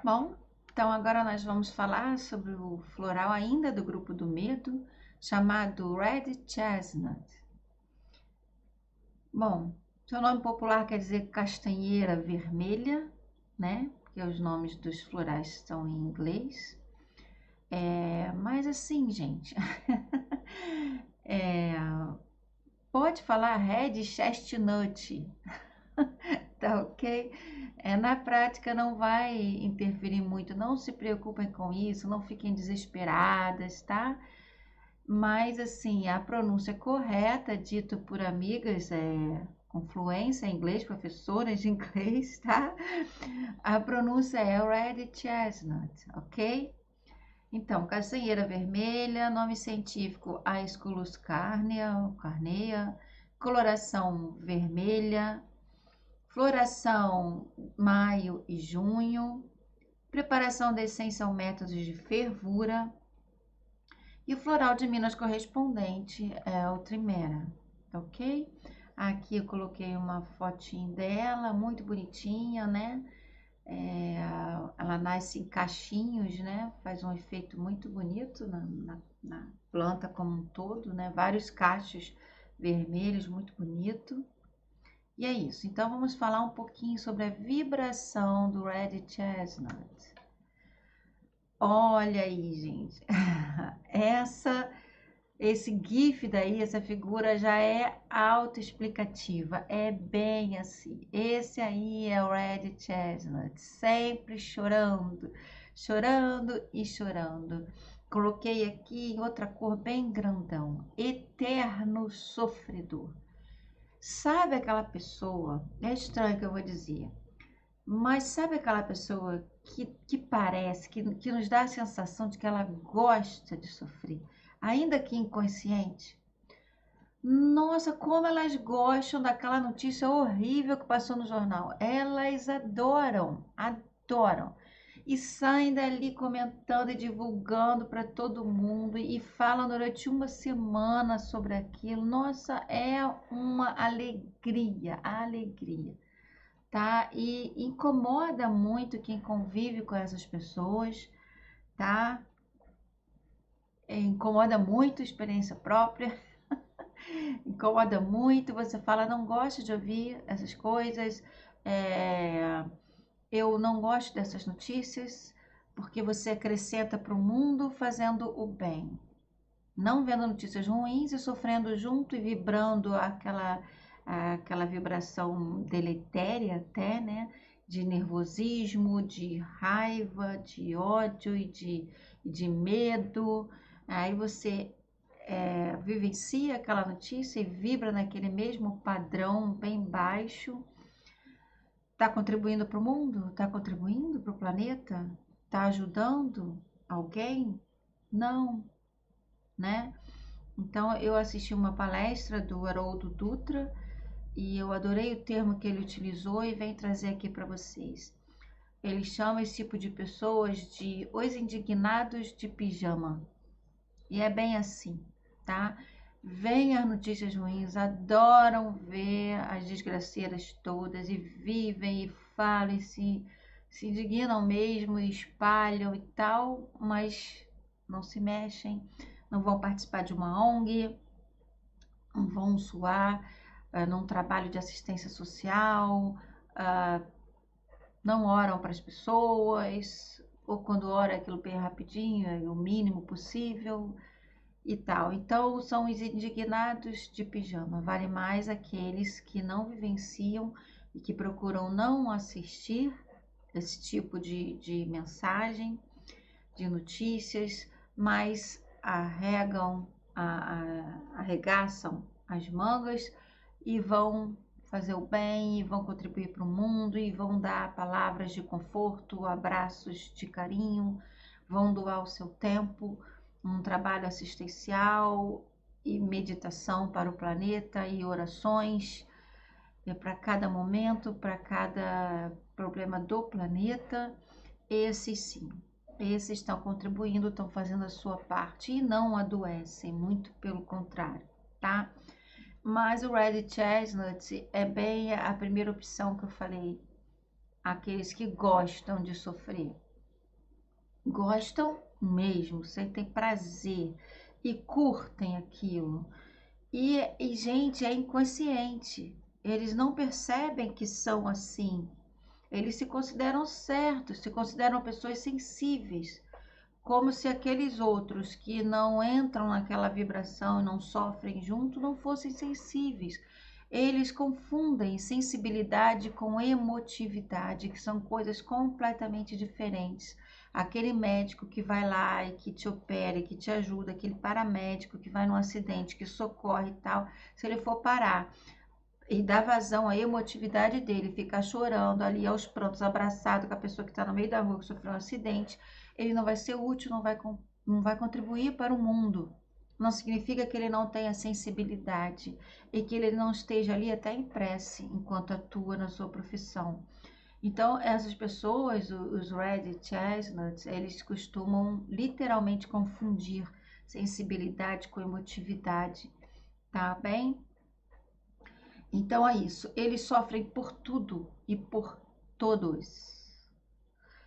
Bom, então agora nós vamos falar sobre o floral ainda do grupo do medo, chamado Red Chestnut. Bom, seu nome popular quer dizer castanheira vermelha, né? Porque os nomes dos florais estão em inglês. Mas assim, gente, é, pode falar Red Chestnut, tá ok? Na prática não vai interferir muito, não se preocupem com isso, não fiquem desesperadas, tá? Mas assim, a pronúncia correta, dito por amigas com fluência em inglês, professoras de inglês, tá? A pronúncia é Red Chestnut, ok? Então, castanheira vermelha, nome científico Aesculus carnea, coloração vermelha, floração maio e junho, preparação da essência ao método de fervura, e o floral de Minas correspondente é o Trimera, ok? Aqui eu coloquei uma fotinho dela, muito bonitinha, né? Ela nasce em cachinhos, né? Faz um efeito muito bonito na planta como um todo, né? Vários cachos vermelhos, muito bonito. E é isso. Então vamos falar um pouquinho sobre a vibração do Red Chestnut. Olha aí, gente. Esse GIF daí, essa figura já é autoexplicativa, é bem assim. Esse aí é o Red Chestnut, sempre chorando, chorando e chorando. Coloquei aqui em outra cor bem grandão, eterno sofredor. Sabe aquela pessoa, é estranho que eu vou dizer, mas sabe aquela pessoa que parece, que nos dá a sensação de que ela gosta de sofrer, ainda que inconsciente? Nossa, como elas gostam daquela notícia horrível que passou no jornal. Elas adoram, adoram. E saem dali comentando e divulgando para todo mundo e falam durante uma semana sobre aquilo. Nossa, é uma alegria, alegria, tá? E incomoda muito quem convive com essas pessoas, tá? Incomoda muito a experiência própria, incomoda muito. Você fala, não gosto de ouvir essas coisas, é, eu não gosto dessas notícias, porque você acrescenta para o mundo fazendo o bem, não vendo notícias ruins e sofrendo junto e vibrando aquela vibração deletéria até, né? De nervosismo, de raiva, de ódio e de medo. Aí você vivencia aquela notícia e vibra naquele mesmo padrão bem baixo. Está contribuindo para o mundo? Está contribuindo para o planeta? Está ajudando alguém? Não, né? Então, eu assisti uma palestra do Haroldo Dutra e eu adorei o termo que ele utilizou e venho trazer aqui para vocês. Ele chama esse tipo de pessoas de os indignados de pijama. E é bem assim, tá? Vêm as notícias ruins, adoram ver as desgraceiras todas e vivem e falam e se indignam mesmo e espalham e tal, mas não se mexem, não vão participar de uma ONG, não vão suar num trabalho de assistência social, não oram para as pessoas, ou quando ora aquilo bem rapidinho, é o mínimo possível e tal. Então, são os indignados de pijama. Vale mais aqueles que não vivenciam e que procuram não assistir esse tipo de mensagem, de notícias, mas arregaçam as mangas e vão fazer o bem, e vão contribuir para o mundo, e vão dar palavras de conforto, abraços de carinho, vão doar o seu tempo, um trabalho assistencial e meditação para o planeta e orações para cada momento, para cada problema do planeta. Esses sim, esses estão contribuindo, estão fazendo a sua parte e não adoecem, muito pelo contrário, tá? Mas o Red Chestnut é bem a primeira opção que eu falei, aqueles que gostam de sofrer, gostam mesmo, sentem prazer e curtem aquilo. E, gente, é inconsciente. Eles não percebem que são assim. Eles se consideram certos, se consideram pessoas sensíveis, como se aqueles outros que não entram naquela vibração e não sofrem junto não fossem sensíveis. Eles confundem sensibilidade com emotividade, que são coisas completamente diferentes. Aquele médico que vai lá e que te opera, que te ajuda, aquele paramédico que vai num acidente, que socorre e tal, se ele for parar e dar vazão à emotividade dele, ficar chorando ali aos prantos, abraçado com a pessoa que está no meio da rua, que sofreu um acidente, ele não vai ser útil, não vai contribuir para o mundo. Não significa que ele não tenha sensibilidade e que ele não esteja ali até em prece enquanto atua na sua profissão. Então, essas pessoas, os Red Chestnuts, eles costumam literalmente confundir sensibilidade com emotividade, tá bem? Então é isso, eles sofrem por tudo e por todos.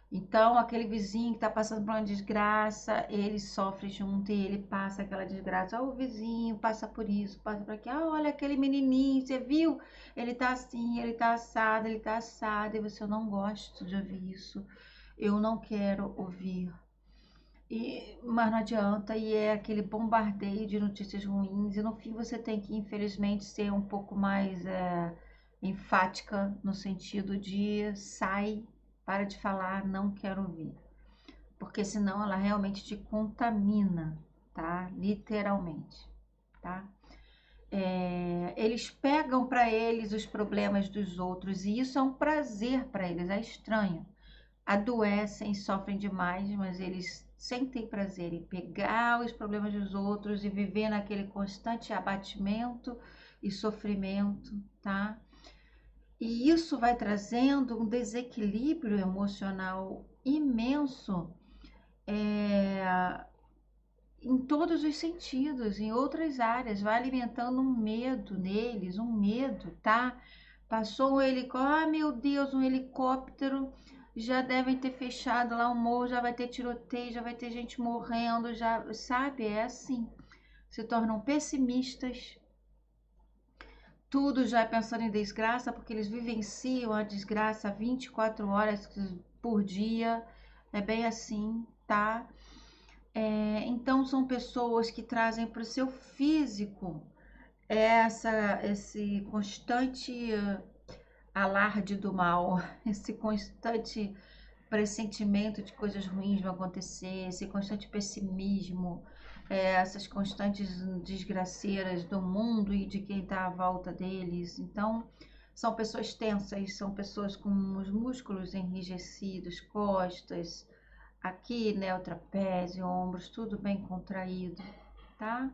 Então, aquele vizinho que está passando por uma desgraça, ele sofre junto e ele passa aquela desgraça. Ah, o vizinho passa por isso, passa por aquilo. Ah, olha aquele menininho, você viu? Ele tá assim, ele tá assado, ele tá assado. E você, eu não gosto de ouvir isso. Eu não quero ouvir. Mas não adianta, e é aquele bombardeio de notícias ruins, e no fim você tem que, infelizmente, ser um pouco mais enfática no sentido de sai, para de falar, não quero ouvir. Porque senão ela realmente te contamina, tá? Literalmente, tá? Eles pegam para eles os problemas dos outros, e isso é um prazer para eles, é estranho. Adoecem, sofrem demais, mas eles sentem prazer em pegar os problemas dos outros e viver naquele constante abatimento e sofrimento, tá? E isso vai trazendo um desequilíbrio emocional imenso em todos os sentidos, em outras áreas, vai alimentando um medo neles, um medo, tá? Passou um helicóptero, ah, meu Deus, um helicóptero, já devem ter fechado lá o morro, já vai ter tiroteio, já vai ter gente morrendo, já, sabe? É assim. Se tornam pessimistas, tudo já é pensando em desgraça, porque eles vivenciam a desgraça 24 horas por dia, é bem assim, tá? Então são pessoas que trazem para o seu físico esse constante alarde do mal, esse constante pressentimento de coisas ruins vão acontecer, esse constante pessimismo, essas constantes desgraceiras do mundo e de quem está à volta deles. Então, são pessoas tensas, são pessoas com os músculos enrijecidos, costas, aqui, né, o trapézio, ombros, tudo bem contraído, tá?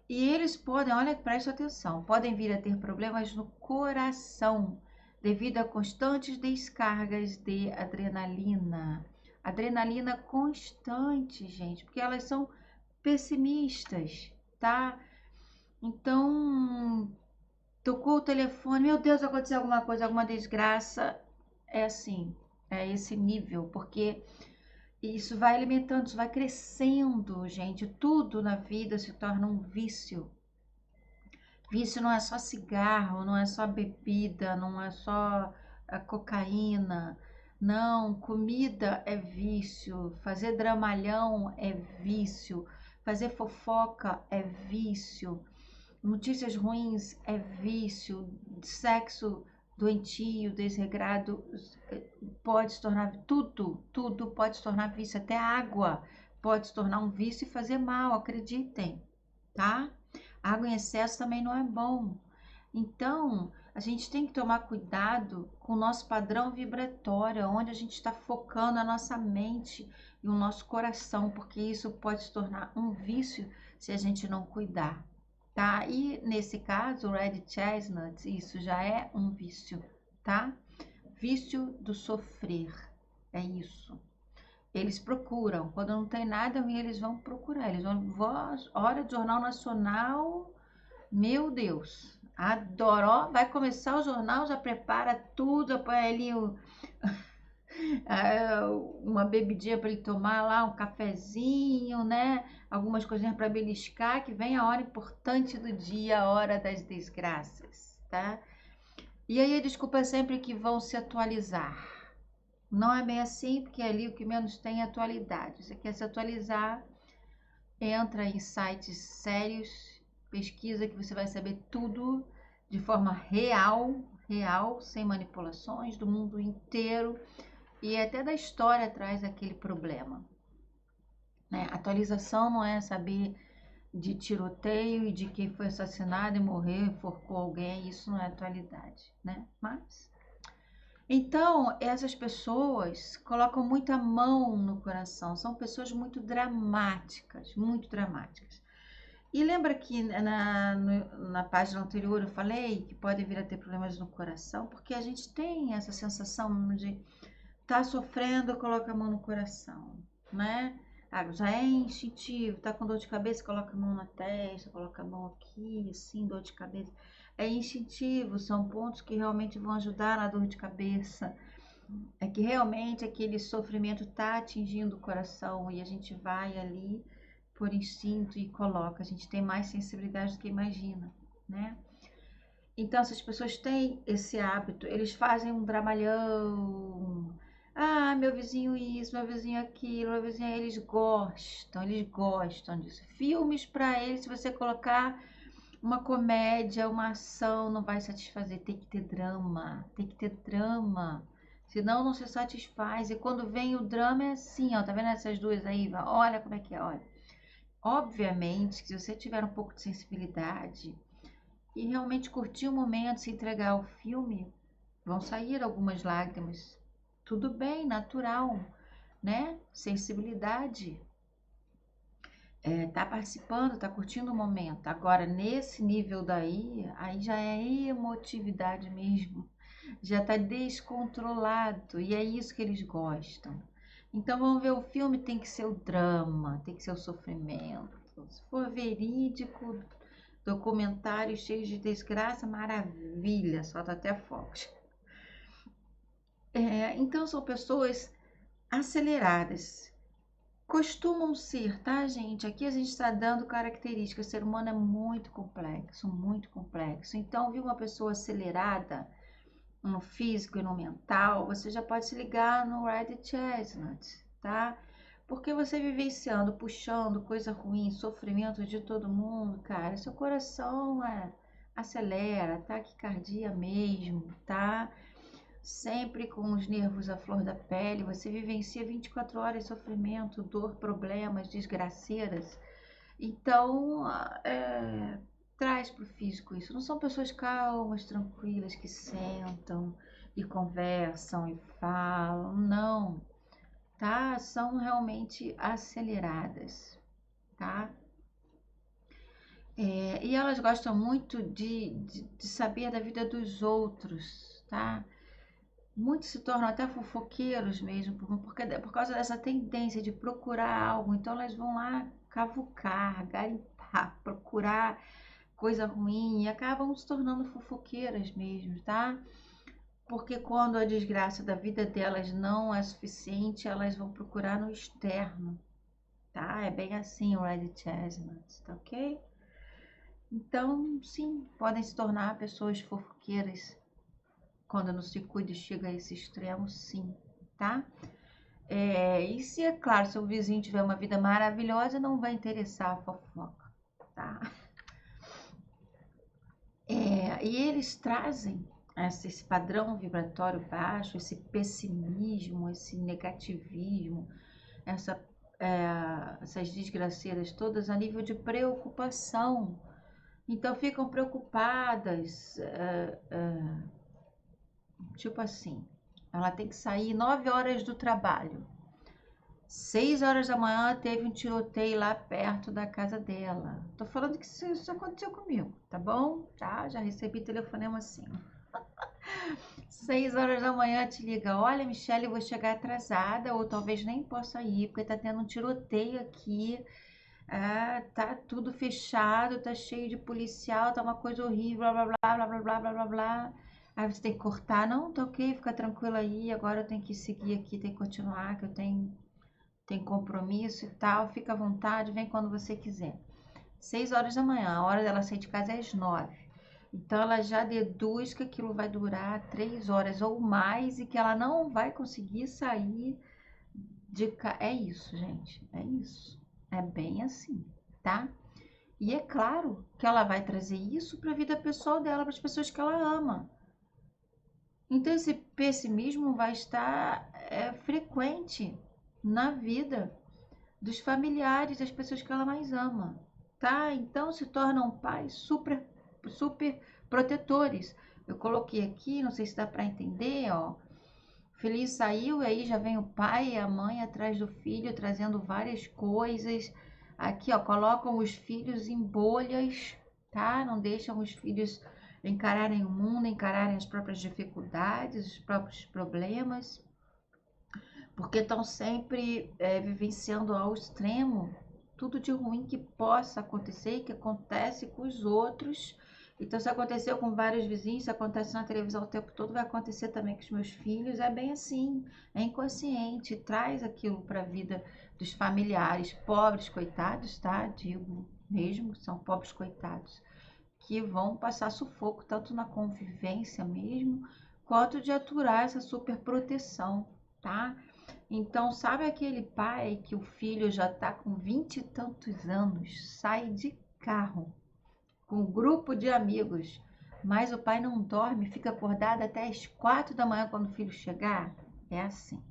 E eles podem, olha, preste atenção, podem vir a ter problemas no coração devido a constantes descargas de adrenalina. Adrenalina constante, gente, porque elas são pessimistas, tá? Então, tocou o telefone, meu Deus, aconteceu alguma coisa, alguma desgraça. É assim, é esse nível, porque isso vai alimentando, isso vai crescendo, gente. Tudo na vida se torna um vício. Vício não é só cigarro, não é só bebida, não é só a cocaína. Não, comida é vício, fazer dramalhão é vício, fazer fofoca é vício, notícias ruins é vício, sexo doentio, desregrado pode se tornar tudo pode se tornar vício, até água pode se tornar um vício e fazer mal, acreditem, tá? Água em excesso também não é bom. Então, a gente tem que tomar cuidado com o nosso padrão vibratório, onde a gente está focando a nossa mente e o nosso coração, porque isso pode se tornar um vício se a gente não cuidar, tá? E nesse caso, o Red Chestnut, isso já é um vício, tá? Vício do sofrer, é isso. Eles procuram, quando não tem nada ruim, eles vão procurar. Eles vão, hora do Jornal Nacional, meu Deus, adoro. Ó, vai começar o jornal, já prepara tudo, põe ali uma bebidinha para ele tomar lá, um cafezinho, né? Algumas coisinhas para beliscar, que vem a hora importante do dia, a hora das desgraças, tá? E aí a desculpa é sempre que vão se atualizar. Não é bem assim, porque ali o que menos tem é atualidade. Você quer se atualizar, entra em sites sérios, pesquisa que você vai saber tudo de forma real, sem manipulações, do mundo inteiro e até da história atrás daquele problema. Né? Atualização não é saber de tiroteio e de quem foi assassinado e morreu, enforcou alguém, isso não é atualidade, né? Mas então, essas pessoas colocam muita mão no coração, são pessoas muito dramáticas, muito dramáticas. E lembra que na página anterior eu falei que podem vir a ter problemas no coração, porque a gente tem essa sensação de estar sofrendo, coloca a mão no coração, né? Já é instintivo, tá com dor de cabeça, coloca a mão na testa, coloca a mão aqui, assim, dor de cabeça. É instintivo, são pontos que realmente vão ajudar na dor de cabeça. É que realmente aquele sofrimento está atingindo o coração e a gente vai ali por instinto e coloca. A gente tem mais sensibilidade do que imagina, né? Então, essas pessoas têm esse hábito, eles fazem um dramalhão. Ah, meu vizinho isso, meu vizinho aquilo, meu vizinho... Eles gostam disso. Filmes para eles, se você colocar uma comédia, uma ação, não vai satisfazer. Tem que ter drama, tem que ter drama. Senão não se satisfaz. E quando vem o drama é assim, ó. Tá vendo essas duas aí? Olha como é que é, olha. Obviamente que se você tiver um pouco de sensibilidade e realmente curtir o momento, se entregar ao filme, vão sair algumas lágrimas. Tudo bem, natural, né? Sensibilidade. Tá participando, tá curtindo o momento. Agora, nesse nível daí, aí já é emotividade mesmo. Já tá descontrolado. E é isso que eles gostam. Então, vamos ver o filme, tem que ser o drama, tem que ser o sofrimento. Se for verídico, documentário cheio de desgraça, maravilha, solta até fogos. Então, são pessoas aceleradas. Costumam ser, tá, gente? Aqui a gente está dando características. O ser humano é muito complexo, muito complexo. Então, viu uma pessoa acelerada no físico e no mental, você já pode se ligar no Red Chestnut, tá? Porque você vivenciando, puxando coisa ruim, sofrimento de todo mundo, cara, seu coração acelera, taquicardia mesmo, tá? Sempre com os nervos à flor da pele, você vivencia 24 horas de sofrimento, dor, problemas, desgraceiras. Então, traz para o físico isso. Não são pessoas calmas, tranquilas, que sentam e conversam e falam, não, tá? São realmente aceleradas, tá? E elas gostam muito de saber da vida dos outros, tá? Muitos se tornam até fofoqueiros mesmo, por causa dessa tendência de procurar algo. Então, elas vão lá cavucar, garimpar, procurar coisa ruim e acabam se tornando fofoqueiras mesmo, tá? Porque quando a desgraça da vida delas não é suficiente, elas vão procurar no externo, tá? É bem assim o Red Chestnut, tá ok? Então, sim, podem se tornar pessoas fofoqueiras quando não se cuida e chega a esse extremo, sim, tá? E se, é claro, seu vizinho tiver uma vida maravilhosa, não vai interessar a fofoca, tá? E eles trazem esse padrão vibratório baixo, esse pessimismo, esse negativismo, essas desgraceiras todas a nível de preocupação. Então ficam preocupadas, tipo assim, ela tem que sair 9 horas do trabalho. 6 horas da manhã teve um tiroteio lá perto da casa dela. Tô falando que isso aconteceu comigo, tá bom? Tá? Já recebi telefonema assim. 6 horas da manhã te liga, olha, Michele, eu vou chegar atrasada, ou talvez nem possa ir, porque tá tendo um tiroteio aqui. Tá tudo fechado, tá cheio de policial, tá uma coisa horrível, blá blá blá blá blá blá blá blá blá. Aí você tem que cortar, não, tá ok, fica tranquila aí, agora eu tenho que seguir aqui, tenho que continuar, que eu tenho compromisso e tal, fica à vontade, vem quando você quiser. 6 horas da manhã, a hora dela sair de casa é às 9. Então ela já deduz que aquilo vai durar 3 horas ou mais e que ela não vai conseguir sair de casa. É isso, gente, é isso. É bem assim, tá? E é claro que ela vai trazer isso para a vida pessoal dela, para as pessoas que ela ama. Então esse pessimismo vai estar frequente na vida dos familiares, das pessoas que ela mais ama, tá? Então se tornam pais super protetores. Eu coloquei aqui, não sei se dá para entender, ó. Feliz saiu e aí já vem o pai e a mãe atrás do filho trazendo várias coisas. Aqui, ó, colocam os filhos em bolhas, tá? Não deixam os filhos encararem o mundo, encararem as próprias dificuldades, os próprios problemas, porque estão sempre vivenciando ao extremo tudo de ruim que possa acontecer e que acontece com os outros. Então, se aconteceu com vários vizinhos, se acontece na televisão o tempo todo, vai acontecer também com os meus filhos. É bem assim, é inconsciente, traz aquilo para a vida dos familiares, pobres coitados, tá? Digo mesmo, são pobres coitados, que vão passar sufoco tanto na convivência mesmo, quanto de aturar essa superproteção, tá? Então, sabe aquele pai que o filho já está com 20 e tantos anos, sai de carro com um grupo de amigos, mas o pai não dorme, fica acordado até as 4 da manhã quando o filho chegar? É assim.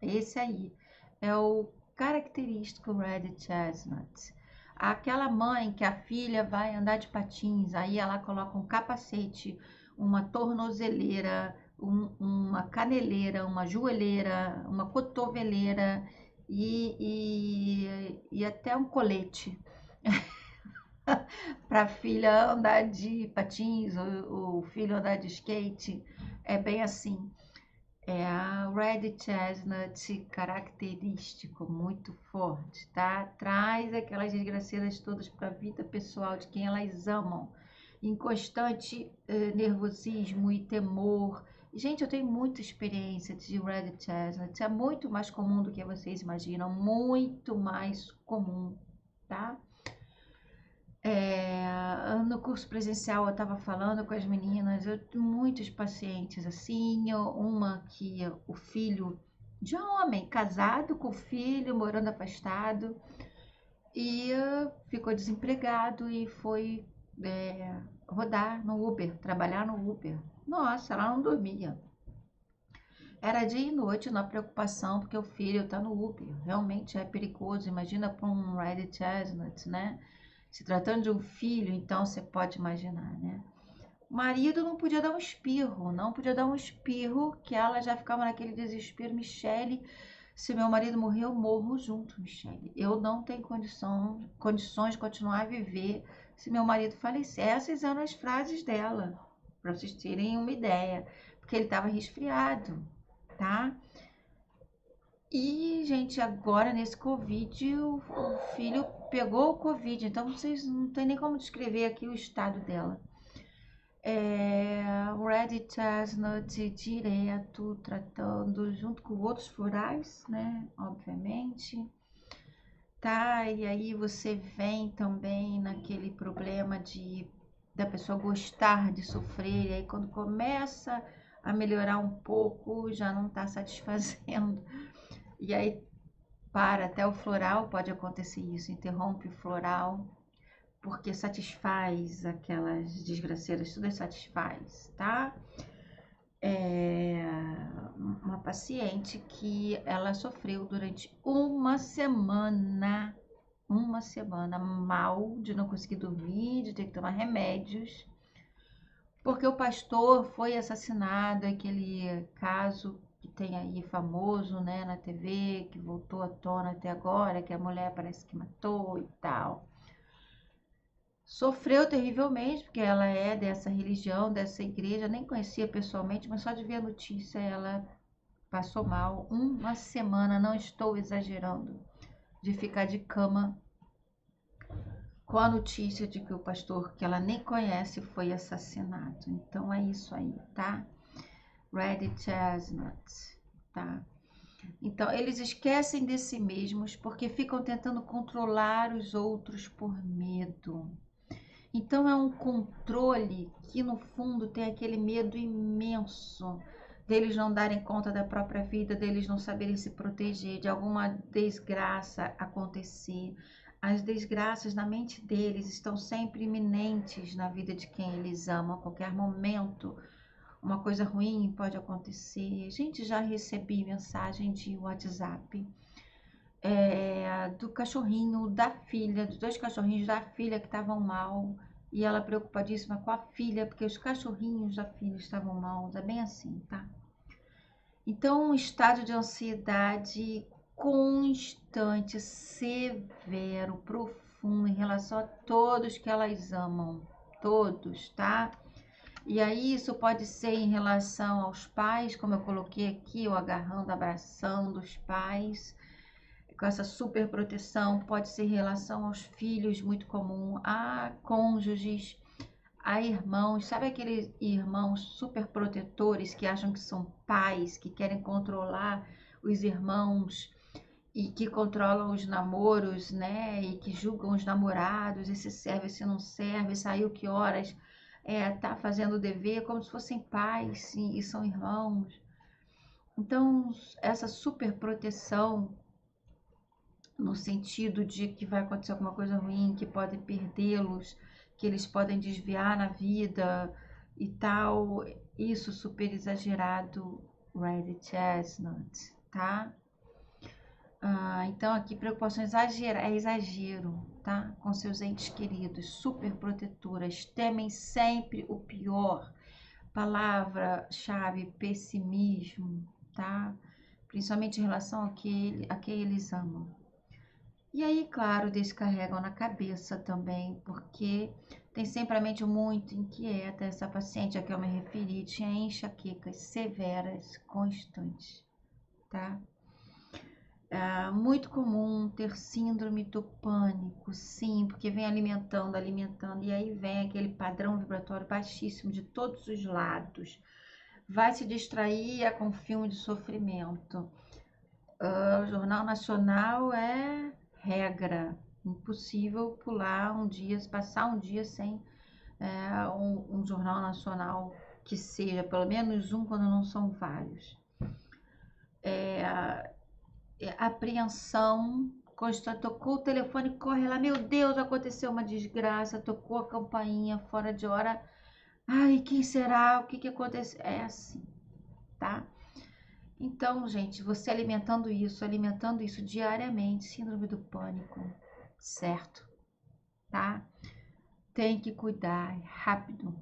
Esse aí é o característico Red Chestnut. Aquela mãe que a filha vai andar de patins, aí ela coloca um capacete, uma tornozeleira, uma caneleira, uma joelheira, uma cotoveleira e até um colete para a filha andar de patins, o filho andar de skate. É bem assim. É a Red Chestnut característico, muito forte, tá? Traz aquelas desgraceiras todas para a vida pessoal de quem elas amam. Em constante nervosismo e temor. Gente, eu tenho muita experiência de Red Chestnut. É muito mais comum do que vocês imaginam. Muito mais comum, tá? No curso presencial eu estava falando com as meninas, eu tenho muitos pacientes assim, uma que o filho de homem, casado com o filho, morando afastado, e ficou desempregado e foi rodar no Uber, trabalhar no Uber. Nossa, ela não dormia. Era dia e noite na preocupação, porque o filho está no Uber. Realmente é perigoso. Imagina para um Red Chestnut, né? Se tratando de um filho, então você pode imaginar, né? O marido não podia dar um espirro, não podia dar um espirro, que ela já ficava naquele desespero. Michele, se meu marido morrer, eu morro junto, Michele. Eu não tenho condições de continuar a viver se meu marido falecer. Essas eram as frases dela, para vocês terem uma ideia, porque ele estava resfriado, tá? E, gente, agora nesse Covid, o filho pegou o Covid, então vocês não tem nem como descrever aqui o estado dela. Red Chestnut direto, tratando junto com outros florais, né? Obviamente. Tá, e aí você vem também naquele problema da pessoa gostar de sofrer, e aí quando começa a melhorar um pouco, já não está satisfazendo. E aí para até o floral, pode acontecer isso, interrompe o floral, porque satisfaz aquelas desgraceiras, tudo satisfaz, tá? Uma paciente que ela sofreu durante uma semana mal, de não conseguir dormir, de ter que tomar remédios, porque o pastor foi assassinado, aquele caso que tem aí famoso, né, na TV, que voltou à tona até agora, que a mulher parece que matou e tal. Sofreu terrivelmente, porque ela é dessa religião, dessa igreja, nem conhecia pessoalmente, mas só de ver a notícia ela passou mal. Uma semana, não estou exagerando, de ficar de cama com a notícia de que o pastor que ela nem conhece foi assassinado. Então é isso aí, tá? Red Chestnut, tá? Então, eles esquecem de si mesmos porque ficam tentando controlar os outros por medo. Então, é um controle que, no fundo, tem aquele medo imenso deles não darem conta da própria vida, deles não saberem se proteger, de alguma desgraça acontecer. As desgraças na mente deles estão sempre iminentes na vida de quem eles amam, a qualquer momento uma coisa ruim pode acontecer. Gente, já recebi mensagem de WhatsApp do cachorrinho da filha, dos dois cachorrinhos da filha que estavam mal. E ela preocupadíssima com a filha, porque os cachorrinhos da filha estavam mal. É bem assim, tá? Então, um estado de ansiedade constante, severo, profundo em relação a todos que elas amam. Todos, tá? E aí isso pode ser em relação aos pais, como eu coloquei aqui, o agarrando, abraçando os pais, com essa super proteção, pode ser em relação aos filhos, muito comum, a cônjuges, a irmãos, sabe aqueles irmãos super protetores que acham que são pais, que querem controlar os irmãos e que controlam os namoros, né? E que julgam os namorados, esse serve, esse não serve, saiu que horas, tá fazendo o dever, como se fossem pais, sim, e são irmãos. Então, essa super proteção, no sentido de que vai acontecer alguma coisa ruim, que pode perdê-los, que eles podem desviar na vida e tal, isso super exagerado, Red Chestnut, tá? Então aqui preocupação é exagero, tá? Com seus entes queridos, super protetoras, temem sempre o pior. Palavra-chave, pessimismo, tá? Principalmente em relação a quem eles amam. E aí, claro, descarregam na cabeça também, porque tem sempre a mente muito inquieta. Essa paciente a que eu me referi tinha enxaquecas severas, constantes, tá? Muito comum ter síndrome do pânico, sim, porque vem alimentando, alimentando, e aí vem aquele padrão vibratório baixíssimo de todos os lados. Vai se distrair com filme de sofrimento. O Jornal Nacional é regra. Impossível pular um dia, passar um dia sem um Jornal Nacional que seja, pelo menos um, quando não são vários. Apreensão constante, tocou o telefone, corre lá, meu Deus, aconteceu uma desgraça, tocou a campainha fora de hora, ai, quem será, o que que aconteceu, é assim, tá? Então, gente, você alimentando isso diariamente, síndrome do pânico, certo? Tá? Tem que cuidar, rápido.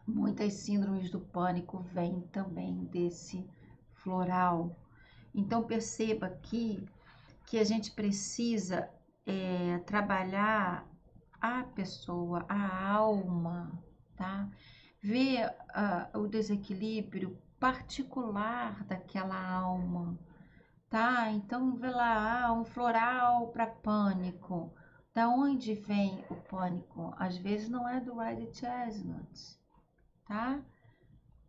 Muitas síndromes do pânico vêm também desse floral. Então, perceba aqui que a gente precisa trabalhar a pessoa, a alma, tá? Ver o desequilíbrio particular daquela alma, tá? Então, vê lá, um floral para pânico. Da onde vem o pânico? Às vezes não é do Red Chestnut, tá?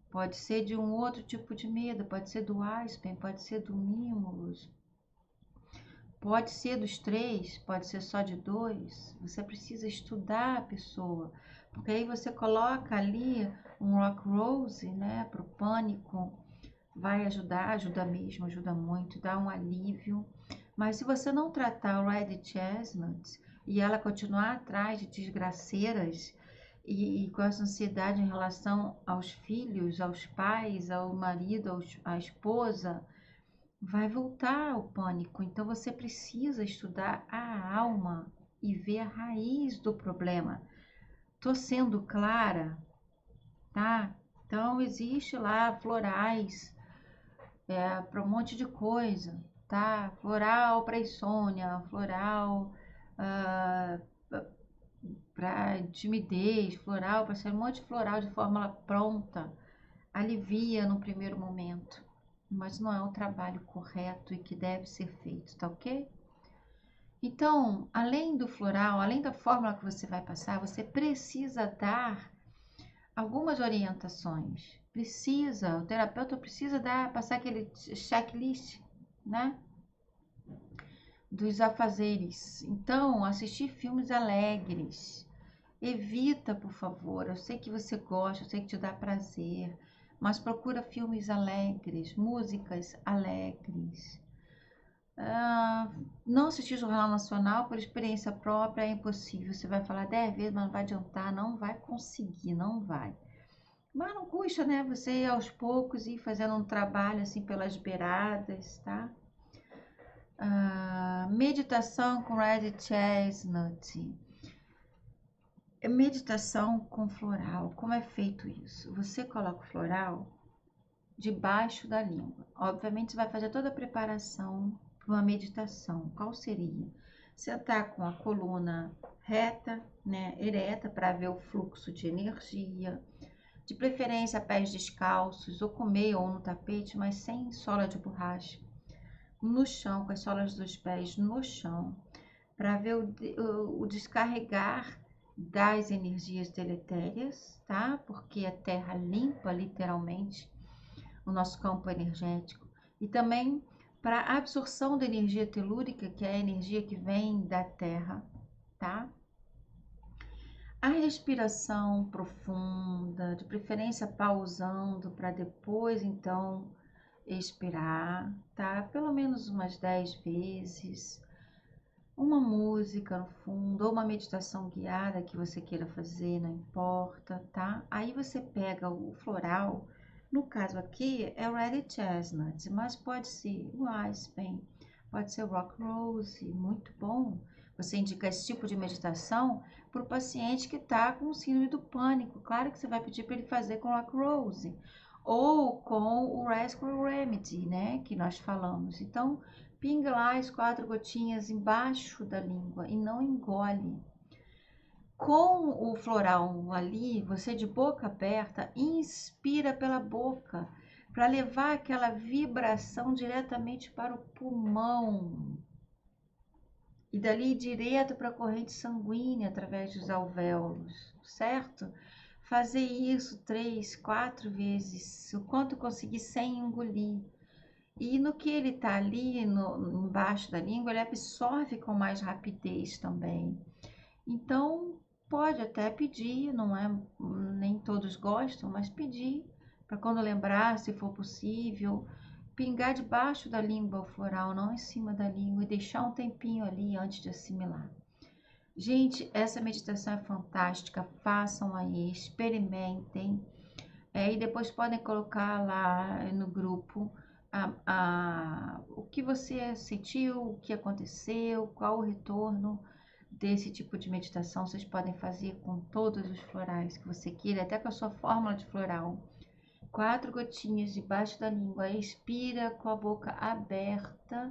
Pode ser de um outro tipo de medo, pode ser do Aspen, pode ser do Mimulus, pode ser dos três, pode ser só de dois. Você precisa estudar a pessoa, porque aí você coloca ali um Rock Rose, né, para o pânico, vai ajudar, ajuda mesmo, ajuda muito, dá um alívio. Mas se você não tratar o Red Chestnut e ela continuar atrás de desgraceiras e com essa ansiedade em relação aos filhos, aos pais, ao marido, à esposa, vai voltar o pânico. Então você precisa estudar a alma e ver a raiz do problema. Tô sendo clara, tá? Então existe lá florais para um monte de coisa, tá? Floral para insônia, floral para timidez, floral para ser um monte de floral de fórmula pronta. Alivia no primeiro momento, mas não é o trabalho correto e que deve ser feito, tá ok? Então, além do floral, além da fórmula que você vai passar, você precisa dar algumas orientações. Precisa, o terapeuta precisa passar aquele checklist, né? Dos afazeres. Então, assistir filmes alegres. Evita, por favor. Eu sei que você gosta, eu sei que te dá prazer, mas procura filmes alegres, músicas alegres. Não assistir Jornal Nacional por experiência própria é impossível. Você vai falar 10 vezes, mas não vai adiantar, não vai conseguir, não vai. Mas não custa, né? Você ir aos poucos e ir fazendo um trabalho assim pelas beiradas, tá? Meditação com Red Chestnut. Meditação com floral. Como é feito isso? Você coloca o floral debaixo da língua. Obviamente, você vai fazer toda a preparação para uma meditação. Qual seria? Sentar com a coluna reta, né, ereta, para ver o fluxo de energia. De preferência, pés descalços, ou com meia ou no tapete, mas sem sola de borracha. No chão, com as solas dos pés no chão, para ver o descarregar das energias deletérias, tá? Porque a Terra limpa literalmente o nosso campo energético. E também para a absorção da energia telúrica, que é a energia que vem da Terra, tá? A respiração profunda, de preferência pausando para depois então expirar, tá? Pelo menos umas 10 vezes. Uma música no fundo, ou uma meditação guiada que você queira fazer, não importa, tá? Aí você pega o floral, no caso aqui é o Red Chestnut, mas pode ser o Aspen, pode ser o Rock Rose, muito bom. Você indica esse tipo de meditação para o paciente que está com o síndrome do pânico. Claro que você vai pedir para ele fazer com o Rock Rose ou com o Rescue Remedy, né, que nós falamos. Então, pinga lá as 4 gotinhas embaixo da língua e não engole. Com o floral ali, você de boca aberta, inspira pela boca para levar aquela vibração diretamente para o pulmão. E dali direto para a corrente sanguínea através dos alvéolos, certo? Fazer isso 3, 4 vezes, o quanto conseguir sem engolir. E no que ele está ali embaixo da língua, ele absorve com mais rapidez também. Então, pode até pedir, não é? Nem todos gostam, mas pedir para quando lembrar, se for possível, pingar debaixo da língua o floral, não em cima da língua, e deixar um tempinho ali antes de assimilar. Gente, essa meditação é fantástica, façam aí, experimentem. E depois podem colocar lá no grupo o que você sentiu, o que aconteceu, qual o retorno desse tipo de meditação. Vocês podem fazer com todos os florais que você queira, até com a sua fórmula de floral. 4 gotinhas debaixo da língua, expira com a boca aberta,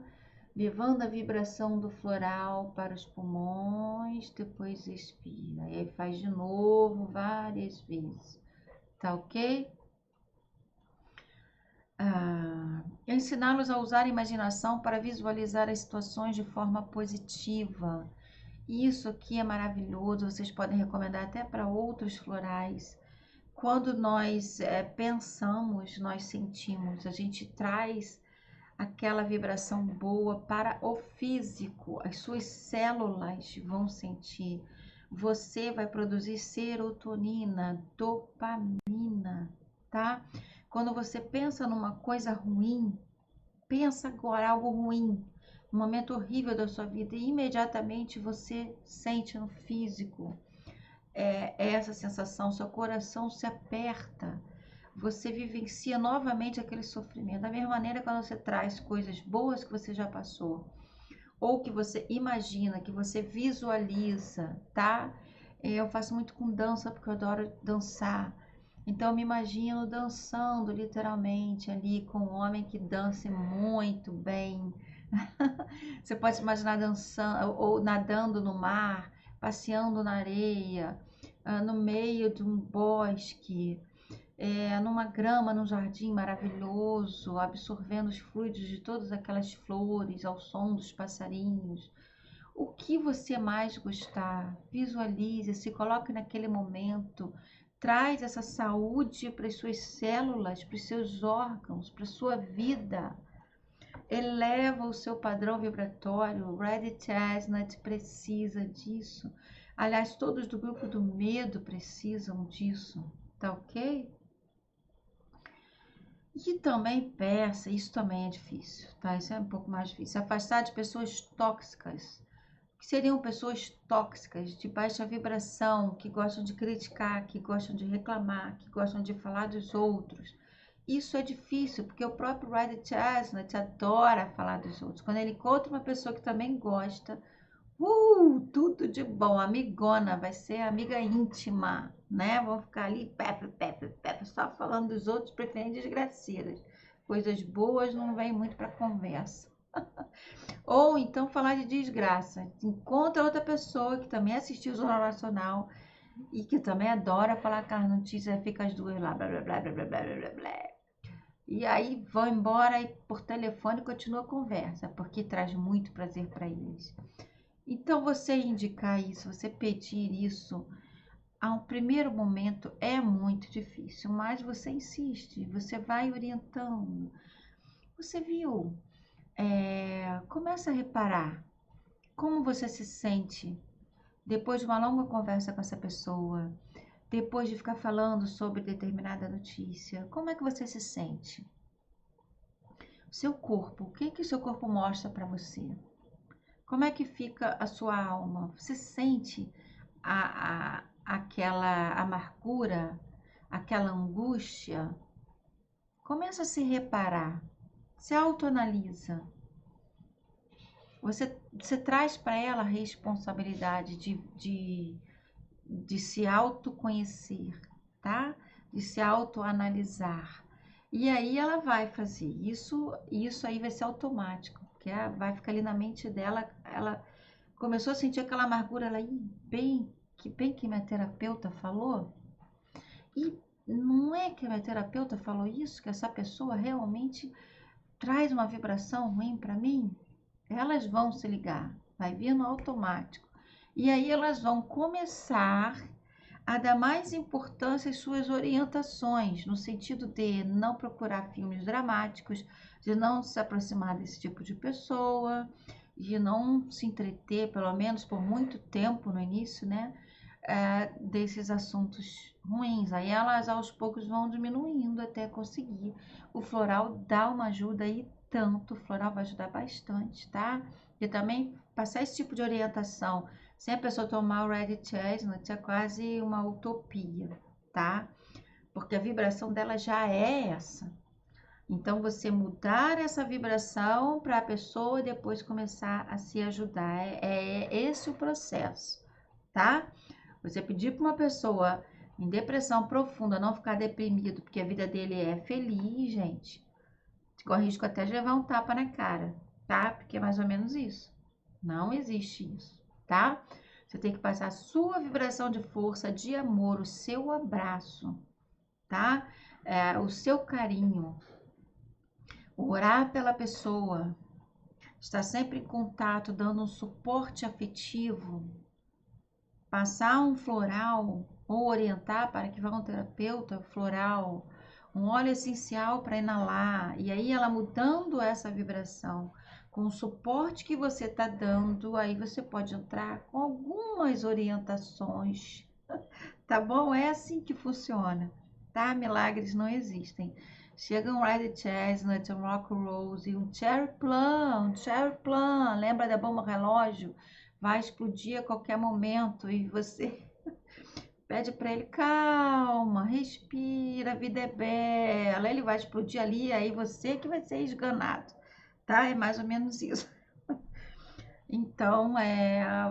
levando a vibração do floral para os pulmões, depois expira. E aí faz de novo várias vezes, tá ok? Ensiná-los a usar a imaginação para visualizar as situações de forma positiva. Isso aqui é maravilhoso, vocês podem recomendar até para outros florais. Quando nós pensamos, nós sentimos, a gente traz aquela vibração boa para o físico, as suas células vão sentir. Você vai produzir serotonina, dopamina, tá? Quando você pensa numa coisa ruim, pensa agora algo ruim, um momento horrível da sua vida, e imediatamente você sente no físico essa sensação, seu coração se aperta, você vivencia novamente aquele sofrimento. Da mesma maneira, quando você traz coisas boas que você já passou, ou que você imagina, que você visualiza, tá? Eu faço muito com dança, porque eu adoro dançar. Então, eu me imagino dançando, literalmente, ali com um homem que dance muito bem. Você pode se imaginar dançando ou nadando no mar, passeando na areia, no meio de um bosque, numa grama, num jardim maravilhoso, absorvendo os fluidos de todas aquelas flores, ao som dos passarinhos, O que você mais gostar, visualize, se coloque naquele momento, traz essa saúde para as suas células, para os seus órgãos, para a sua vida. Eleva o seu padrão vibratório. O Red Chestnut precisa disso. Aliás, todos do grupo do medo precisam disso, tá ok? E também peça, isso também é difícil, tá? Isso é um pouco mais difícil. Se afastar de pessoas tóxicas, que seriam pessoas tóxicas, de baixa vibração, que gostam de criticar, que gostam de reclamar, que gostam de falar dos outros. Isso é difícil, porque o próprio Red Chestnut adora falar dos outros. Quando ele encontra uma pessoa que também gosta, tudo de bom, amigona, vai ser amiga íntima, né? Vão ficar ali, pepe, só falando dos outros, preferindo desgraceiras. Coisas boas não vem muito para conversa. Ou então falar de desgraça. Encontra outra pessoa que também assistiu o Jornal Nacional e que também adora falar aquelas notícias, fica as duas lá, blá, blá, blá, blá, blá, blá, blá, blá. E aí vão embora e por telefone continua a conversa, porque traz muito prazer para eles. Então, você indicar isso, você pedir isso, a um primeiro momento é muito difícil, mas você insiste, você vai orientando. Você viu? Começa a reparar como você se sente depois de uma longa conversa com essa pessoa, depois de ficar falando sobre determinada notícia. Como é que você se sente? Seu corpo, o que que o seu corpo mostra para você? Como é que fica a sua alma? Você sente aquela amargura, aquela angústia? Começa a se reparar, se autoanalisa. Você traz para ela a responsabilidade de se autoconhecer, tá? De se autoanalisar. E aí ela vai fazer isso, e isso aí vai ser automático, porque vai ficar ali na mente dela, ela começou a sentir aquela amargura, ela, bem que minha terapeuta falou, e não é que a minha terapeuta falou isso, que essa pessoa realmente traz uma vibração ruim para mim? Elas vão se ligar, vai vir no automático. E aí elas vão começar a dar mais importância às suas orientações, no sentido de não procurar filmes dramáticos, de não se aproximar desse tipo de pessoa, de não se entreter, pelo menos por muito tempo no início, né? Desses assuntos ruins. Aí elas aos poucos vão diminuindo até conseguir. O floral dá uma ajuda aí tanto, o floral vai ajudar bastante, tá? E também passar esse tipo de orientação sem a pessoa tomar o Red Chestnut é quase uma utopia, tá? Porque a vibração dela já é essa. Então, você mudar essa vibração para a pessoa depois começar a se ajudar. É esse o processo, tá? Você pedir para uma pessoa em depressão profunda não ficar deprimido porque a vida dele é feliz, gente, corre risco até de levar um tapa na cara, tá? Porque é mais ou menos isso. Não existe isso, tá? Você tem que passar a sua vibração de força, de amor, o seu abraço, tá? O seu carinho, orar pela pessoa, estar sempre em contato, dando um suporte afetivo, passar um floral ou orientar para que vá um terapeuta floral, um óleo essencial para inalar, e aí ela mudando essa vibração, com o suporte que você está dando, aí você pode entrar com algumas orientações, tá bom? É assim que funciona, tá? Milagres não existem. Chega um Red Chestnut, um Rock Rose, um Cherry Plum, lembra da bomba relógio? Vai explodir a qualquer momento e você pede para ele, calma, respira, a vida é bela, ele vai explodir ali, aí você que vai ser esganado, tá? É mais ou menos isso. Então,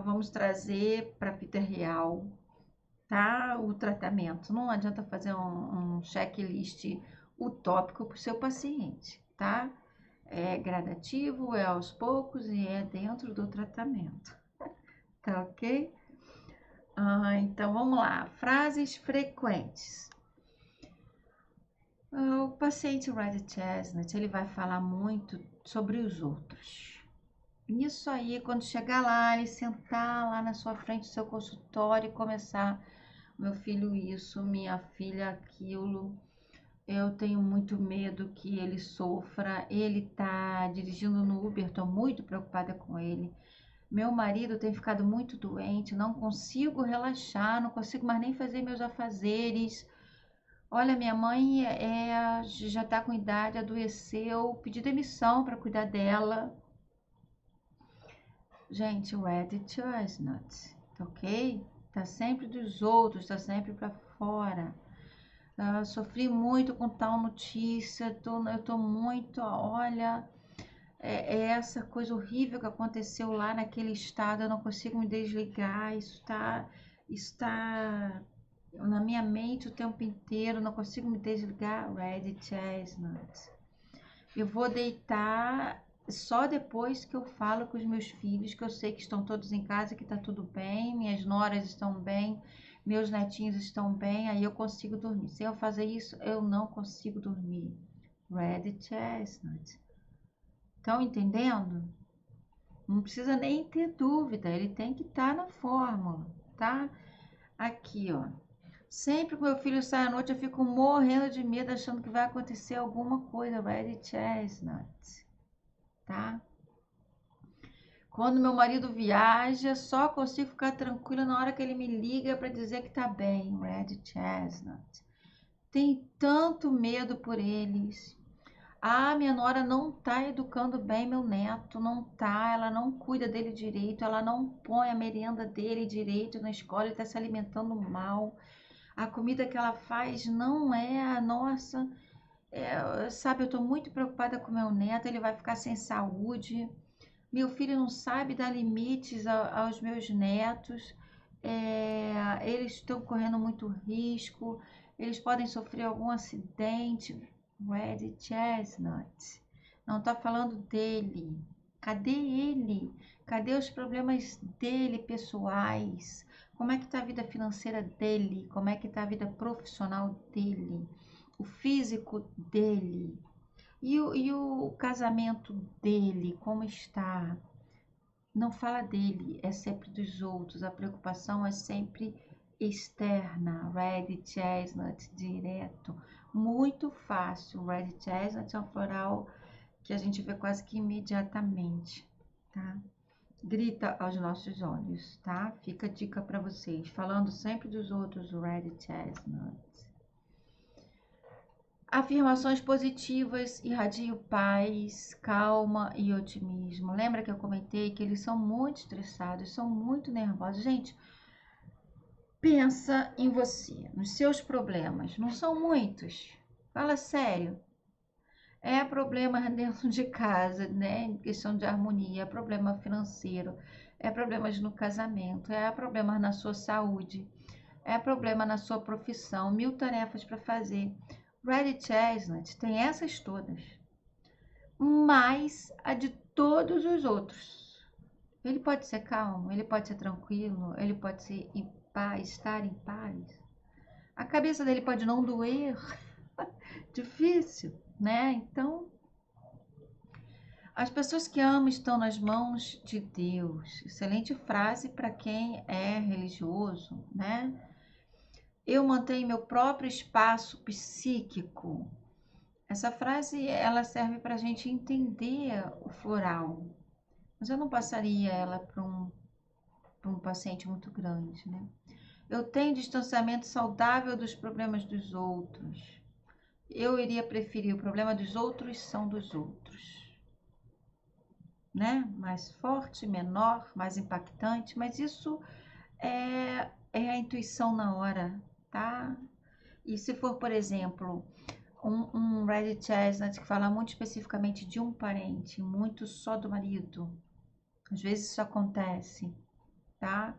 vamos trazer para a vida real, tá? O tratamento. Não adianta fazer um checklist utópico para o seu paciente, tá? É gradativo, é aos poucos e é dentro do tratamento, tá ok? Então vamos lá, frases frequentes. O paciente Red Chestnut, ele vai falar muito sobre os outros. Isso aí, quando chegar lá, ele sentar lá na sua frente do seu consultório e começar, meu filho isso, minha filha aquilo, eu tenho muito medo que ele sofra, ele tá dirigindo no Uber, tô muito preocupada com ele. Meu marido tem ficado muito doente, não consigo relaxar, não consigo mais nem fazer meus afazeres. Olha, minha mãe já tá com idade, adoeceu, pedi demissão para cuidar dela. Gente, o Red Chestnut, ok? Tá sempre dos outros, tá sempre para fora. Sofri muito com tal notícia, eu tô muito, olha, é essa coisa horrível que aconteceu lá naquele estado, eu não consigo me desligar, está na minha mente o tempo inteiro, não consigo me desligar. Red Chestnut. Eu vou deitar só depois que eu falo com os meus filhos, que eu sei que estão todos em casa, que está tudo bem, minhas noras estão bem, meus netinhos estão bem, aí eu consigo dormir. Se eu fazer isso, eu não consigo dormir. Red Chestnut. Estão entendendo? Não precisa nem ter dúvida, ele tem que estar na fórmula, tá? Aqui, ó. Sempre que meu filho sai à noite, eu fico morrendo de medo, achando que vai acontecer alguma coisa. Red Chestnut, tá? Quando meu marido viaja, só consigo ficar tranquila na hora que ele me liga para dizer que tá bem. Red Chestnut. Tem tanto medo por eles. Ah, minha nora não tá educando bem meu neto, não tá, ela não cuida dele direito, ela não põe a merenda dele direito na escola, ele tá se alimentando mal. A comida que ela faz não é a nossa. Sabe, eu tô muito preocupada com meu neto, ele vai ficar sem saúde. Meu filho não sabe dar limites aos meus netos. Eles estão correndo muito risco. Eles podem sofrer algum acidente. Red Chestnut. Não está falando dele. Cadê ele? Cadê os problemas dele pessoais? Como é que está a vida financeira dele? Como é que está a vida profissional dele? O físico dele? E o casamento dele, como está? Não fala dele, é sempre dos outros. A preocupação é sempre externa. Red Chestnut, direto. Muito fácil. Red Chestnut é um floral que a gente vê quase que imediatamente, tá? Grita aos nossos olhos, tá? Fica a dica para vocês. Falando sempre dos outros, Red Chestnut. Afirmações positivas irradiam paz, calma e otimismo. Lembra que eu comentei que eles são muito estressados, são muito nervosos. Gente, pensa em você, nos seus problemas. Não são muitos. Fala sério. É problema dentro de casa, né? Questão de harmonia, é problema financeiro, é problemas no casamento, é problemas na sua saúde, é problema na sua profissão, mil tarefas para fazer. Red Chestnut tem essas todas, mais a de todos os outros. Ele pode ser calmo, ele pode ser tranquilo, ele pode ser em paz, estar em paz. A cabeça dele pode não doer. Difícil, né? Então, as pessoas que amam estão nas mãos de Deus. Excelente frase para quem é religioso, né? Eu mantenho meu próprio espaço psíquico. Essa frase ela serve para a gente entender o floral, mas eu não passaria ela para um paciente muito grande, né? Eu tenho distanciamento saudável dos problemas dos outros. Eu iria preferir o problema dos outros são dos outros, né? Mais forte, menor, mais impactante, mas isso é a intuição na hora, tá? E se for, por exemplo, um Red Chestnut que fala muito especificamente de um parente, muito só do marido, às vezes isso acontece, tá?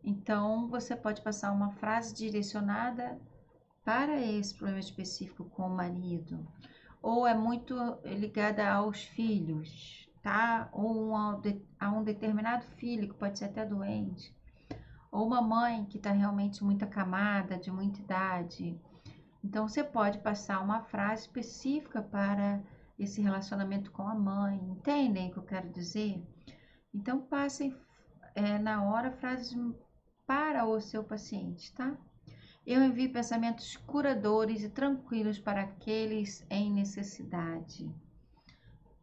Então, você pode passar uma frase direcionada para esse problema específico com o marido, ou é muito ligada aos filhos, tá? Ou a um determinado filho que pode ser até doente, ou uma mãe que está realmente muito acamada, de muita idade. Então, você pode passar uma frase específica para esse relacionamento com a mãe. Entendem o que eu quero dizer? Então, passem na hora frases para o seu paciente, tá? Eu envio pensamentos curadores e tranquilos para aqueles em necessidade.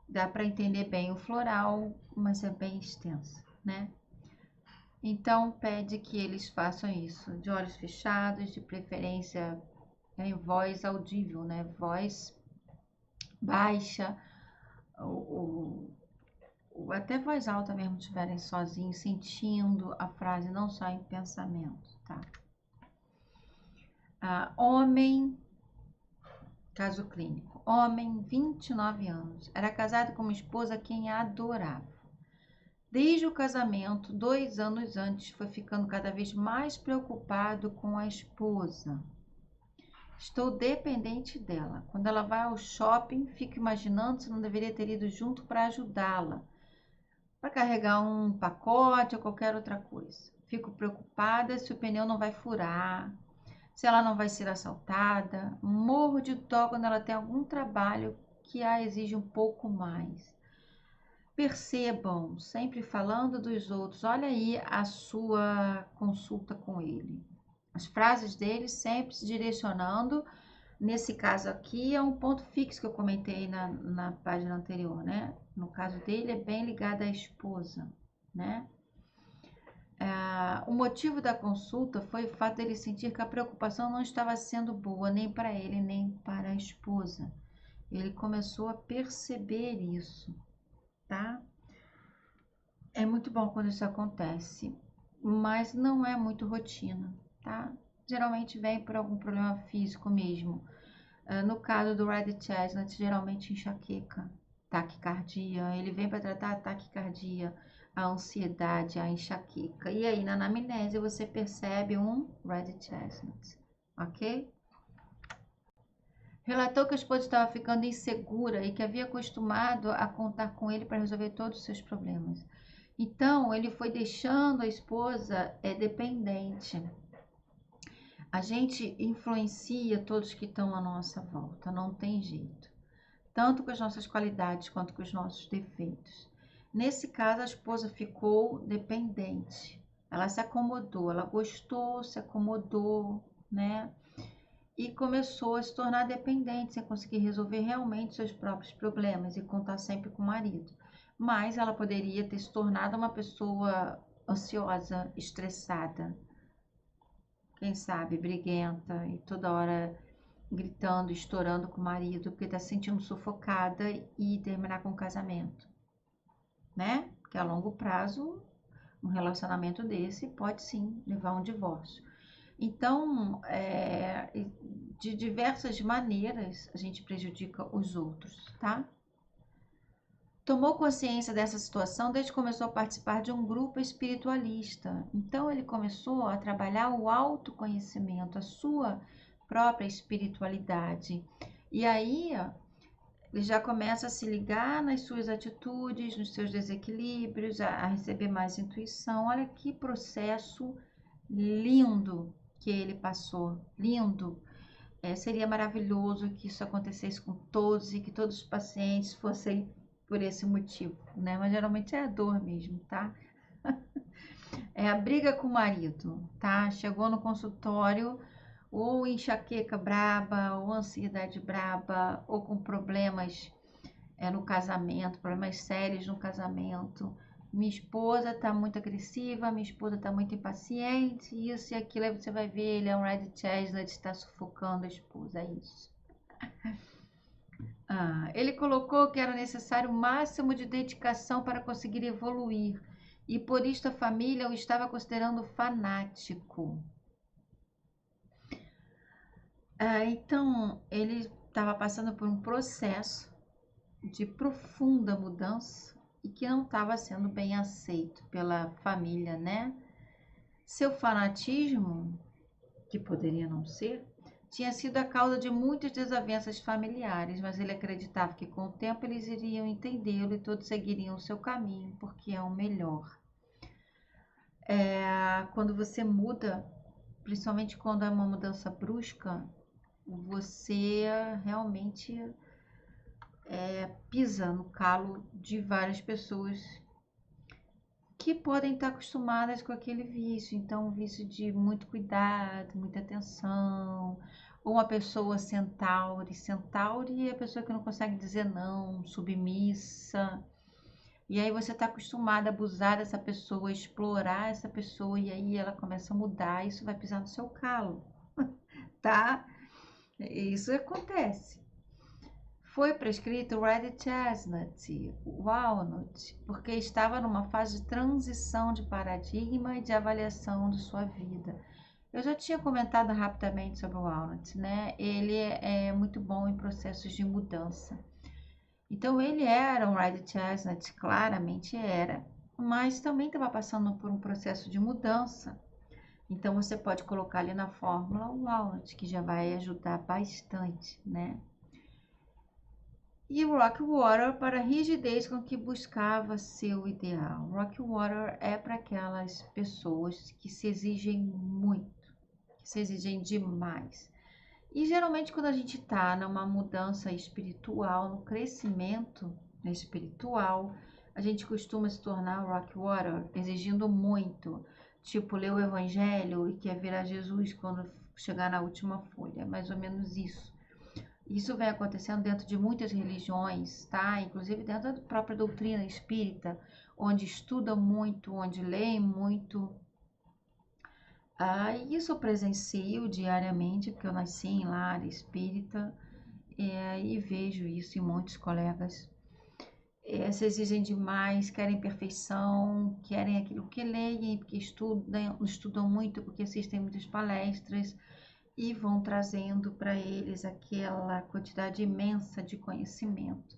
Dá para entender bem o floral, mas é bem extenso, né? Então, pede que eles façam isso de olhos fechados, de preferência em voz audível, né? Voz baixa, ou até voz alta mesmo, estiverem sozinhos, sentindo a frase, não só em pensamento, tá? Homem, caso clínico, homem, 29 anos, era casado com uma esposa a quem adorava. Desde o casamento, 2 anos antes, foi ficando cada vez mais preocupado com a esposa. Estou dependente dela. Quando ela vai ao shopping, fico imaginando se não deveria ter ido junto para ajudá-la, para carregar um pacote ou qualquer outra coisa. Fico preocupada se o pneu não vai furar, se ela não vai ser assaltada. Morro de dó quando ela tem algum trabalho que a exige um pouco mais. Percebam, sempre falando dos outros. Olha aí a sua consulta com ele. As frases dele sempre se direcionando. Nesse caso aqui é um ponto fixo que eu comentei na página anterior, né? No caso dele é bem ligado à esposa, né? O motivo da consulta foi o fato dele sentir que a preocupação não estava sendo boa nem para ele nem para a esposa. Ele começou a perceber isso, tá? É muito bom quando isso acontece, mas não é muito rotina, tá? Geralmente vem por algum problema físico mesmo. No caso do Red Chestnut, geralmente enxaqueca, taquicardia. Ele vem para tratar a taquicardia, a ansiedade, a enxaqueca. E aí, na anamnese, você percebe um Red Chestnut, ok? Relatou que a esposa estava ficando insegura e que havia acostumado a contar com ele para resolver todos os seus problemas. Então, ele foi deixando a esposa dependente. A gente influencia todos que estão à nossa volta, não tem jeito. Tanto com as nossas qualidades quanto com os nossos defeitos. Nesse caso, a esposa ficou dependente. Ela se acomodou, ela gostou, se acomodou, né? E começou a se tornar dependente, sem conseguir resolver realmente seus próprios problemas e contar sempre com o marido. Mas ela poderia ter se tornado uma pessoa ansiosa, estressada, quem sabe briguenta e toda hora gritando, estourando com o marido, porque está se sentindo sufocada e terminar com o casamento, né? Porque a longo prazo, um relacionamento desse pode sim levar a um divórcio. Então, de diversas maneiras, a gente prejudica os outros, tá? Tomou consciência dessa situação desde que começou a participar de um grupo espiritualista. Então, ele começou a trabalhar o autoconhecimento, a sua própria espiritualidade. E aí, ele já começa a se ligar nas suas atitudes, nos seus desequilíbrios, a receber mais intuição. Olha que processo lindo que ele passou, lindo. Seria maravilhoso que isso acontecesse com todos e que todos os pacientes fossem por esse motivo, né? Mas geralmente é a dor mesmo, tá? É a briga com o marido, tá? Chegou no consultório ou enxaqueca braba, ou ansiedade braba, ou com problemas no casamento, problemas sérios no casamento. Minha esposa tá muito agressiva, minha esposa tá muito impaciente, isso e aquilo. Aí você vai ver, ele é um Red Chestnut, está sufocando a esposa, é isso. Ele colocou que era necessário o máximo de dedicação para conseguir evoluir, e por isto a família o estava considerando fanático. Então, ele estava passando por um processo de profunda mudança e que não estava sendo bem aceito pela família, né? Seu fanatismo, que poderia não ser, tinha sido a causa de muitas desavenças familiares, mas ele acreditava que com o tempo eles iriam entendê-lo e todos seguiriam o seu caminho, porque é o melhor. Quando você muda, principalmente quando é uma mudança brusca, você realmente pisa no calo de várias pessoas que podem estar acostumadas com aquele vício. Então, um vício de muito cuidado, muita atenção, ou uma pessoa centaure. Centaure é a pessoa que não consegue dizer não, submissa. E aí você está acostumado a abusar dessa pessoa, explorar essa pessoa, e aí ela começa a mudar, isso vai pisar no seu calo, tá? Isso acontece. Foi prescrito Red Chestnut, Walnut, porque estava numa fase de transição de paradigma e de avaliação de sua vida. Eu já tinha comentado rapidamente sobre o Walnut, né? Ele é muito bom em processos de mudança. Então ele era um Red Chestnut, claramente era, mas também estava passando por um processo de mudança. Então você pode colocar ali na fórmula o Walnut, que já vai ajudar bastante, né? E o Rockwater para a rigidez com que buscava seu ideal. Rockwater é para aquelas pessoas que se exigem muito, que se exigem demais. E geralmente quando a gente está numa mudança espiritual, no crescimento espiritual, a gente costuma se tornar Rockwater, exigindo muito. Tipo, ler o Evangelho e quer virar Jesus quando chegar na última folha. Mais ou menos isso. Isso vem acontecendo dentro de muitas religiões, tá? Inclusive dentro da própria doutrina espírita, onde estudam muito, onde leem muito. Isso eu presencio diariamente, porque eu nasci em lar espírita, e vejo isso em muitos colegas. Se exigem demais, querem perfeição, querem aquilo que leem, porque estudam muito, porque assistem muitas palestras, e vão trazendo para eles aquela quantidade imensa de conhecimento.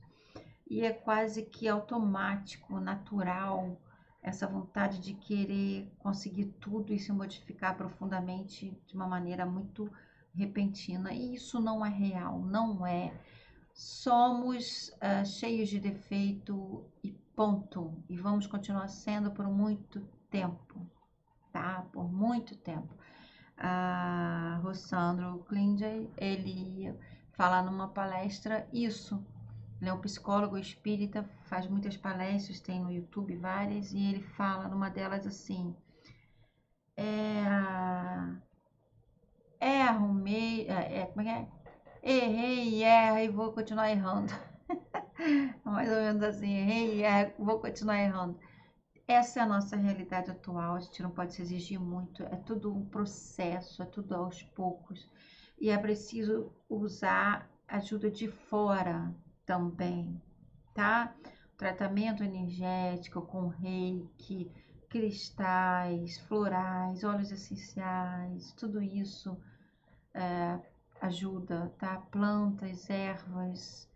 E é quase que automático, natural, essa vontade de querer conseguir tudo e se modificar profundamente de uma maneira muito repentina. E isso não é real, não é. Somos cheios de defeito e ponto. E vamos continuar sendo por muito tempo, tá? Por muito tempo. Rossandro Klinger, ele fala numa palestra isso. Ele é um psicólogo espírita, faz muitas palestras, tem no YouTube várias, e ele fala numa delas assim: erro, como é? Errei e erro e vou continuar errando. Mais ou menos assim, errei e erro, vou continuar errando. Essa é a nossa realidade atual, a gente não pode se exigir muito, é tudo um processo, é tudo aos poucos. E é preciso usar ajuda de fora também, tá? Tratamento energético com reiki, cristais, florais, óleos essenciais, tudo isso ajuda, tá? Plantas, ervas,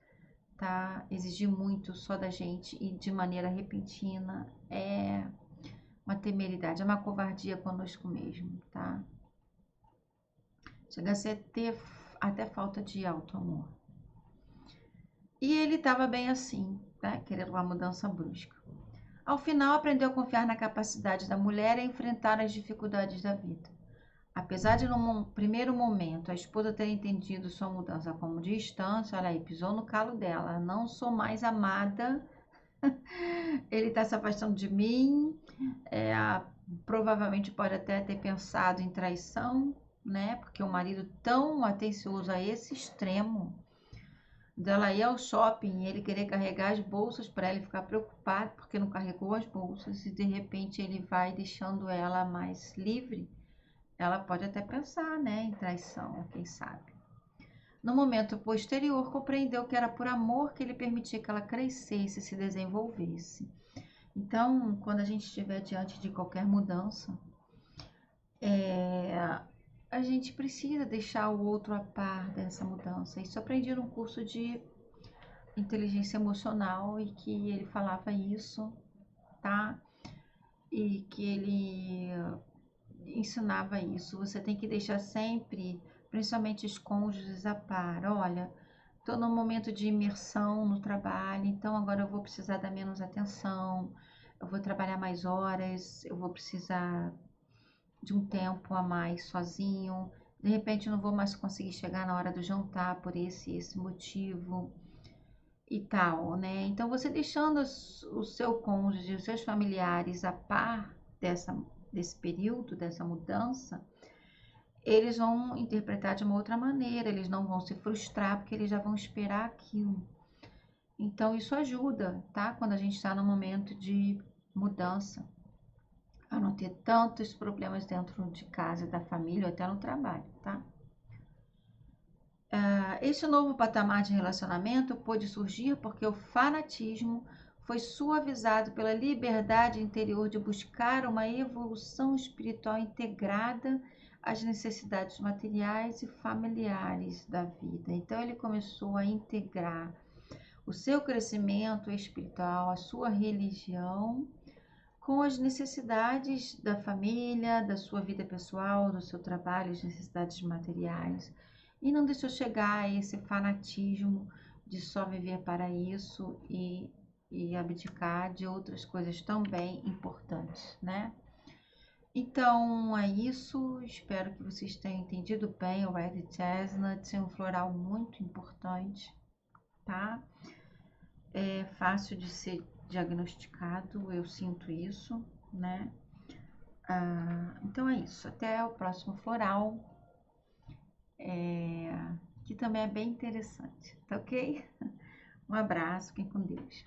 tá? Exigir muito só da gente e de maneira repentina é uma temeridade, é uma covardia conosco mesmo, tá? Chega a ser ter até falta de auto-amor. E ele estava bem assim, tá? Querendo uma mudança brusca. Ao final, aprendeu a confiar na capacidade da mulher a enfrentar as dificuldades da vida. Apesar de, num primeiro momento, a esposa ter entendido sua mudança como distância, olha aí, pisou no calo dela. Não sou mais amada, ele está se afastando de mim. Provavelmente pode até ter pensado em traição, né? Porque o marido tão atencioso a esse extremo, dela ir ao shopping e ele querer carregar as bolsas para ela ficar preocupado porque não carregou as bolsas e de repente ele vai deixando ela mais livre, ela pode até pensar, né, em traição, quem sabe. No momento posterior, compreendeu que era por amor que ele permitia que ela crescesse e se desenvolvesse. Então, quando a gente estiver diante de qualquer mudança, a gente precisa deixar o outro a par dessa mudança. Isso eu aprendi num curso de inteligência emocional e que ele falava isso, tá? E que ele ensinava isso. Você tem que deixar sempre, principalmente os cônjuges, a par. Olha, estou num momento de imersão no trabalho, então agora eu vou precisar dar menos atenção, eu vou trabalhar mais horas, eu vou precisar de um tempo a mais sozinho. De repente eu não vou mais conseguir chegar na hora do jantar por esse motivo. e tal, né? Então, você deixando o seu cônjuge, os seus familiares a par desse período, dessa mudança, eles vão interpretar de uma outra maneira, eles não vão se frustrar porque eles já vão esperar aquilo. Então, isso ajuda, tá? Quando a gente está no momento de mudança, a não ter tantos problemas dentro de casa, da família ou até no trabalho, tá? Este novo patamar de relacionamento pôde surgir porque o fanatismo foi suavizado pela liberdade interior de buscar uma evolução espiritual integrada às necessidades materiais e familiares da vida. Então, ele começou a integrar o seu crescimento espiritual, a sua religião, com as necessidades da família, da sua vida pessoal, do seu trabalho, as necessidades materiais. E não deixou chegar a esse fanatismo de só viver para isso e abdicar de outras coisas também importantes, né? Então é isso, espero que vocês tenham entendido bem o Red Chestnut, é um floral muito importante, tá? É fácil de ser diagnosticado, eu sinto isso, né? Então é isso, até o próximo floral, que também é bem interessante, tá ok? Um abraço, fiquem com Deus.